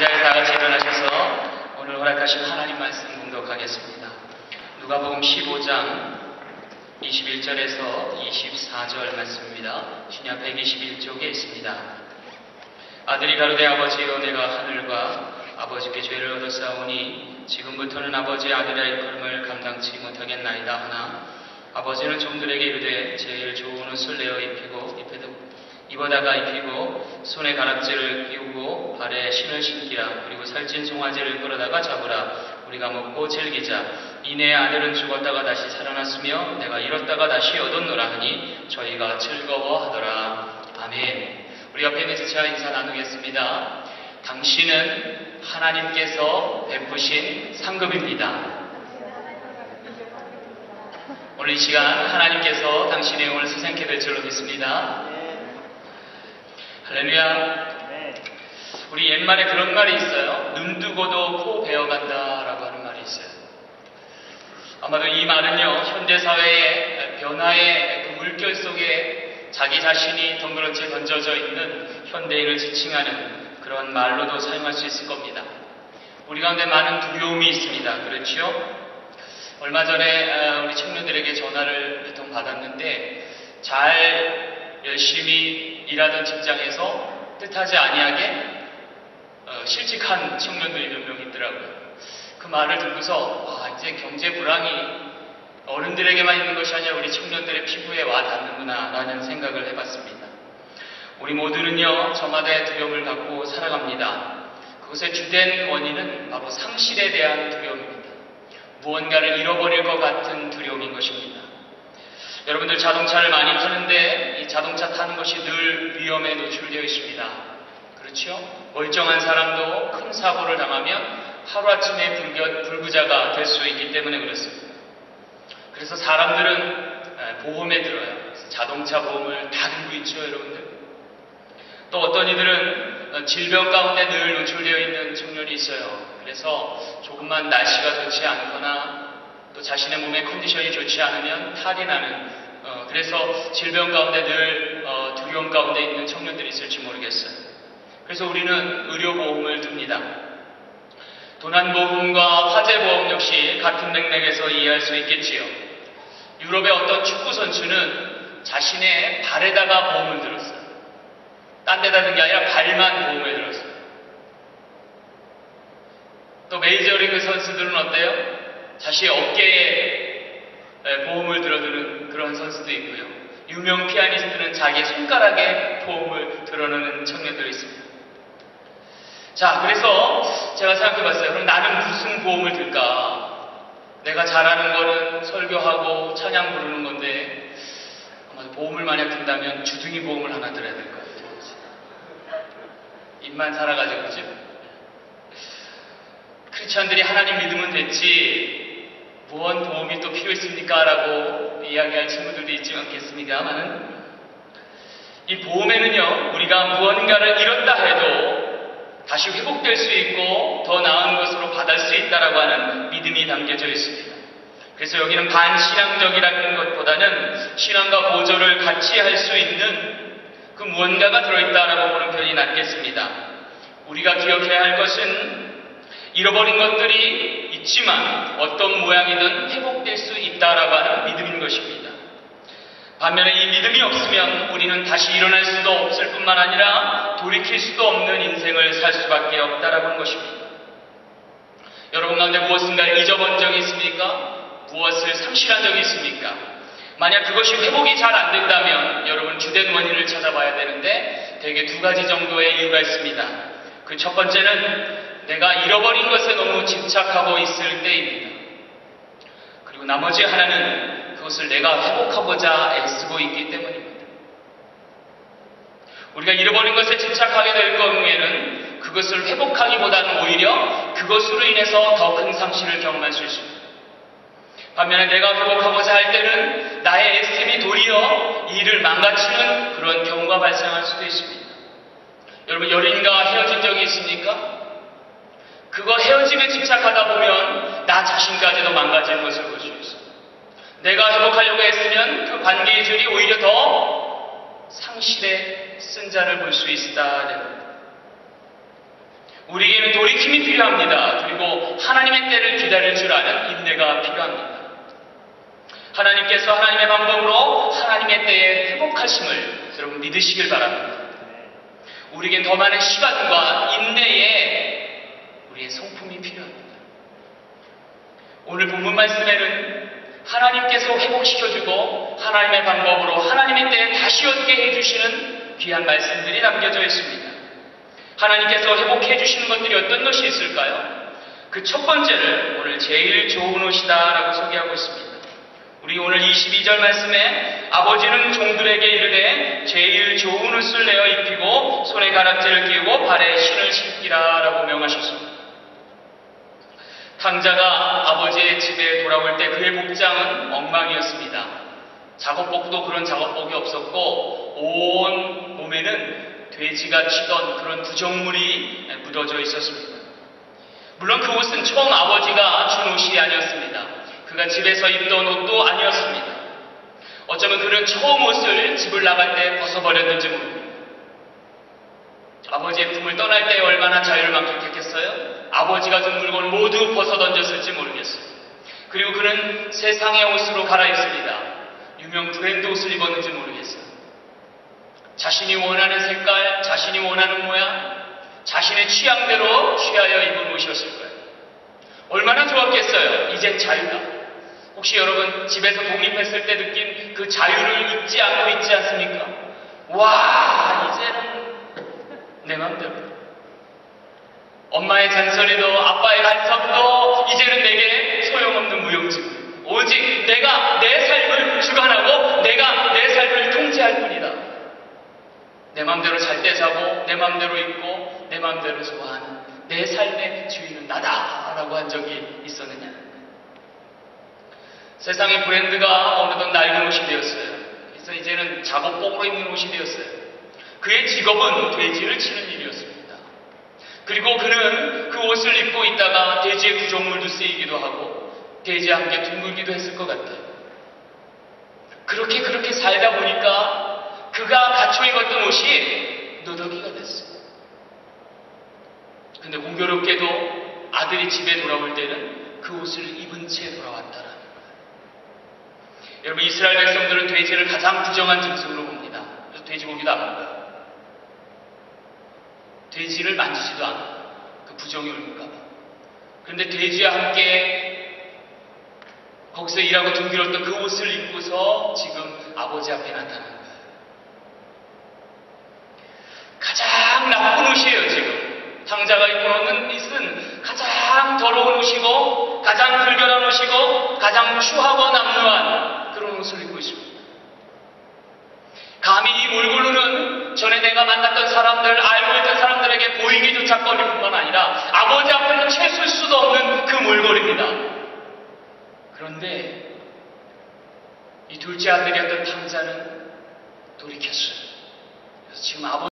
자리에서 다 같이 일어나셔서 오늘 허락하신 하나님 말씀 공독하겠습니다. 누가복음 15장 21절에서 24절 말씀입니다. 신약 121쪽에 있습니다. 아들이 가로되 아버지여 내가 하늘과 아버지께 죄를 얻었사오니 지금부터는 아버지의 아들의 일컬음을 감당치 못하겠나이다 하나 아버지는 종들에게 이르되 제일 좋은 옷을 내어 입어다가 입히고 손에 가락지를 끼우고 발에 신을 신기라. 그리고 살찐 송아지를 끌어다가 잡으라. 우리가 먹고 즐기자. 이내 아들은 죽었다가 다시 살아났으며 내가 잃었다가 다시 얻었노라 하니 저희가 즐거워하더라. 아멘. 우리 옆에 있는 지체와 인사 나누겠습니다. 당신은 하나님께서 베푸신 상급입니다. 오늘 이 시간 하나님께서 당신의 영혼을 수생케 될 줄로 믿습니다. 할렐루야. 우리 옛말에 그런 말이 있어요. 눈 뜨고도 코 베어간다 라고 하는 말이 있어요. 아마도 이 말은요, 현대사회의 변화의 그 물결 속에 자기 자신이 덩그런 채 던져져 있는 현대인을 지칭하는 그런 말로도 사용할 수 있을 겁니다. 우리 가운데 많은 두려움이 있습니다. 그렇죠? 얼마 전에 우리 청년들에게 전화를 몇 통 받았는데 잘 열심히 일하던 직장에서 뜻하지 아니하게 실직한 청년들이 몇 명 있더라고요. 그 말을 듣고서 이제 경제 불황이 어른들에게만 있는 것이 아니라 우리 청년들의 피부에 와 닿는구나 라는 생각을 해봤습니다. 우리 모두는요 저마다의 두려움을 갖고 살아갑니다. 그것의 주된 원인은 바로 상실에 대한 두려움입니다. 무언가를 잃어버릴 것 같은 두려움인 것입니다. 여러분들 자동차를 많이 타는데 이 자동차 타는 것이 늘 위험에 노출되어 있습니다. 그렇죠? 멀쩡한 사람도 큰 사고를 당하면 하루아침에 불구자가 될 수 있기 때문에 그렇습니다. 그래서 사람들은 보험에 들어요. 자동차 보험을 다 들고 있죠, 여러분들. 또 어떤 이들은 질병 가운데 늘 노출되어 있는 청년이 있어요. 그래서 조금만 날씨가 좋지 않거나 또 자신의 몸의 컨디션이 좋지 않으면 탈이 나는 그래서 질병 가운데 늘 두려움 가운데 있는 청년들이 있을지 모르겠어요. 그래서 우리는 의료보험을 듭니다. 도난보험과 화재보험 역시 같은 맥락에서 이해할 수 있겠지요. 유럽의 어떤 축구선수는 자신의 발에다가 보험을 들었어요. 딴 데다 든 게 아니라 발만 보험을 들었어요. 또 메이저리그 선수들은 어때요? 자신의 어깨에 보험을 들어두는 그런 선수도 있고요. 유명 피아니스트는 자기 손가락에 보험을 들어놓는 청년들이 있습니다. 자, 그래서 제가 생각해봤어요. 그럼 나는 무슨 보험을 들까? 내가 잘하는 거는 설교하고 찬양 부르는 건데 아마 보험을 만약 든다면 주둥이 보험을 하나 들어야 될 것 같아요. 입만 살아가지고 그죠? 크리스천들이 하나님 믿으면 됐지 무언 보험이 또 필요 있습니까? 라고 이야기할 친구들도 있지 않겠습니까만은 이 보험에는요 우리가 무언가를 잃었다 해도 다시 회복될 수 있고 더 나은 것으로 받을 수 있다라고 하는 믿음이 담겨져 있습니다. 그래서 여기는 반신앙적이라는 것보다는 신앙과 보조를 같이 할 수 있는 그 무언가가 들어있다라고 보는 편이 낫겠습니다. 우리가 기억해야 할 것은 잃어버린 것들이 있지만 어떤 모양이든 회복될 수 있다라고 하는 믿음인 것입니다. 반면에 이 믿음이 없으면 우리는 다시 일어날 수도 없을 뿐만 아니라 돌이킬 수도 없는 인생을 살 수밖에 없다라고 하는 것입니다. 여러분 가운데 무엇인가를 잊어본 적이 있습니까? 무엇을 상실한 적이 있습니까? 만약 그것이 회복이 잘 안 된다면 여러분 주된 원인을 찾아봐야 되는데 대개 두 가지 정도의 이유가 있습니다. 그 첫 번째는 내가 잃어버린 것에 너무 집착하고 있을 때입니다. 그리고 나머지 하나는 그것을 내가 회복하고자 애쓰고 있기 때문입니다. 우리가 잃어버린 것에 집착하게 될 경우에는 그것을 회복하기보다는 오히려 그것으로 인해서 더 큰 상실을 경험할 수 있습니다. 반면에 내가 회복하고자 할 때는 나의 애씀이 도리어 일을 망가뜨리는 그런 경우가 발생할 수도 있습니다. 여러분 연인과 헤어진 적이 있습니까? 그거 헤어짐에 집착하다 보면 나 자신까지도 망가지는 것을 볼 수 있어요. 내가 회복하려고 했으면 그 관계의 질이 오히려 더 상실의 쓴자를 볼 수 있다. 우리에게는 돌이킴이 필요합니다. 그리고 하나님의 때를 기다릴 줄 아는 인내가 필요합니다. 하나님께서 하나님의 방법으로 하나님의 때에 회복하심을 여러분 믿으시길 바랍니다. 우리에게 더 많은 시간과 인내에 우리의 성품이 필요합니다. 오늘 본문 말씀에는 하나님께서 회복시켜주고 하나님의 방법으로 하나님의 때에 다시 얻게 해주시는 귀한 말씀들이 남겨져 있습니다. 하나님께서 회복해 주시는 것들이 어떤 것이 있을까요? 그 첫 번째를 오늘 제일 좋은 옷이다 라고 소개하고 있습니다. 우리 오늘 22절 말씀에 아버지는 종들에게 이르되 제일 좋은 옷을 내어 입히고 손에 가락지를 끼우고 발에 신을 신기라 라고 명하셨습니다. 탕자가 아버지의 집에 돌아올 때 그의 복장은 엉망이었습니다. 작업복도 그런 작업복이 없었고 온 몸에는 돼지가 치던 그런 부정물이 묻어져 있었습니다. 물론 그 옷은 처음 아버지가 준 옷이 아니었습니다. 그가 집에서 입던 옷도 아니었습니다. 어쩌면 그는 처음 옷을 집을 나갈 때 벗어버렸는지 모릅니다. 아버지의 품을 떠날 때 얼마나 자유를 만끽했겠어요? 아버지가 준 물건을 모두 벗어던졌을지 모르겠어요. 그리고 그는 세상의 옷으로 갈아입습니다. 유명 브랜드 옷을 입었는지 모르겠어요. 자신이 원하는 색깔, 자신이 원하는 모양, 자신의 취향대로 취하여 입은 옷이었을 거예요. 얼마나 좋았겠어요. 이젠 자유다. 혹시 여러분 집에서 독립했을 때 느낀 그 자유를 잊지 않고 있지 않습니까? 와, 이제는 내 맘대로. 엄마의 잔소리도 아빠의 간섭도 이제는 내게 소용없는 무용지물. 오직 내가 내 삶을 주관하고 내가 내 삶을 통제할 뿐이다. 내 맘대로 잘 때 자고 내 맘대로 입고 내 맘대로 좋아하는 내 삶의 주인은 나다 라고 한 적이 있었느냐. 세상의 브랜드가 어느덧 낡은 옷이 되었어요. 그래서 이제는 작업복으로 입는 옷이 되었어요. 그의 직업은 돼지를 치는 일이었습니다. 그리고 그는 그 옷을 입고 있다가 돼지의 구정물도 쓰이기도 하고 돼지와 함께 둥글기도 했을 것 같아요. 그렇게 살다 보니까 그가 갖춰 입었던 옷이 너더기가 됐어요. 근데 공교롭게도 아들이 집에 돌아올 때는 그 옷을 입은 채 돌아왔다라는 거예요. 여러분, 이스라엘 백성들은 돼지를 가장 부정한 짐승으로 봅니다. 그래서 돼지고기도 안 먹어요. 돼지를 만지지도 않아요. 그 부정이 올까봐. 그런데 돼지와 함께 거기서 일하고 둥글었던 그 옷을 입고서 지금 아버지 앞에 나타나는 거예요. 가장 나쁜 옷이에요, 지금. 탕자가 입고 오는 옷은 가장 더러운 옷이고 가장 불결한 옷이고 가장 추하고 남루한 그런 옷을 입고 있습니다. 감히 이 몰골로는 전에 내가 만났던 사람들, 알고 있던 사람들에게 보이기조차 꺼릴 뿐만 아니라 아버지 앞에는 채술 수도 없는 그 몰골입니다. 그런데 이 둘째 아들이었던 탕자는 돌이켰어요. 그래서 지금 아버지